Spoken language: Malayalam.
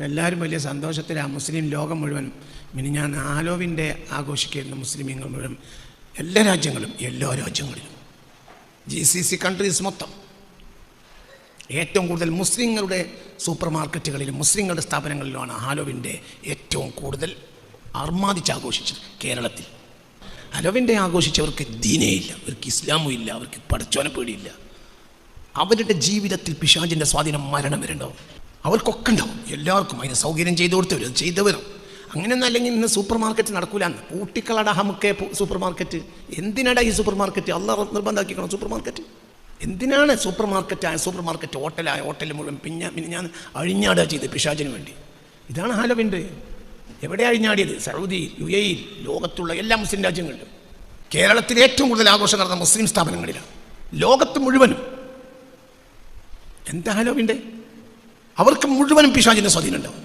എല്ലാവരും വലിയ സന്തോഷത്തിലാണ്. മുസ്ലിം ലോകം മുഴുവൻ ഞാൻ ഹാലോവിൻ്റെ ആഘോഷിക്കുന്ന മുസ്ലിമീങ്ങൾ മുഴുവൻ എല്ലാ രാജ്യങ്ങളിലും GCC കൺട്രീസ് മൊത്തം ഏറ്റവും കൂടുതൽ മുസ്ലിങ്ങളുടെ സൂപ്പർ മാർക്കറ്റുകളിലും മുസ്ലിങ്ങളുടെ സ്ഥാപനങ്ങളിലുമാണ് ഹാലോവിൻ്റെ ഏറ്റവും കൂടുതൽ ആർമാദിച്ച് ആഘോഷിച്ചത്. കേരളത്തിൽ ഹാലോവിൻ്റെ ആഘോഷിച്ചവർക്ക് ദീനേ ഇല്ല, അവർക്ക് ഇസ്ലാമും ഇല്ല, അവർക്ക് പടച്ചോനെ പേടിയില്ല. അവരുടെ ജീവിതത്തിൽ പിശാചിൻ്റെ സ്വാധീനം മരണം വരെ ഉണ്ടാവും. അവർക്കൊക്കെ ഉണ്ടാവും, എല്ലാവർക്കും അതിന് സൗകര്യം ചെയ്തു കൊടുത്തവരും അത് ചെയ്തവരും. അങ്ങനെയൊന്നും അല്ലെങ്കിൽ ഇന്ന് സൂപ്പർ മാർക്കറ്റ് നടക്കൂലെന്ന്. പൂട്ടിക്കളട ഹമുക്കെ സൂപ്പർ മാർക്കറ്റ്. എന്തിനാടാ ഈ സൂപ്പർ മാർക്കറ്റ്? അള്ളാഹ് നിർബന്ധമാക്കിക്കണം സൂപ്പർ മാർക്കറ്റ്. എന്തിനാണ് സൂപ്പർ മാർക്കറ്റ് ഹോട്ടൽ മുഴുവൻ പിന്നെ ഞാൻ അഴിഞ്ഞാടുക ചെയ്ത് പിശാചിന് വേണ്ടി. ഇതാണ് ഹാലോവിൻ്റെ. എവിടെ അഴിഞ്ഞാടിയത്? സൗദി, UAE, ലോകത്തുള്ള എല്ലാ മുസ്ലിം രാജ്യങ്ങളിലും. കേരളത്തിൽ ഏറ്റവും കൂടുതൽ ആഘോഷം നടന്ന മുസ്ലിം സ്ഥാപനങ്ങളിലാണ്, ലോകത്ത് മുഴുവനും. എന്താ ഹാലോവിൻ്റെ? അവർക്ക് മുഴുവനും പിശാചിൻ്റെ സ്വാധീനം ഉണ്ടാവും.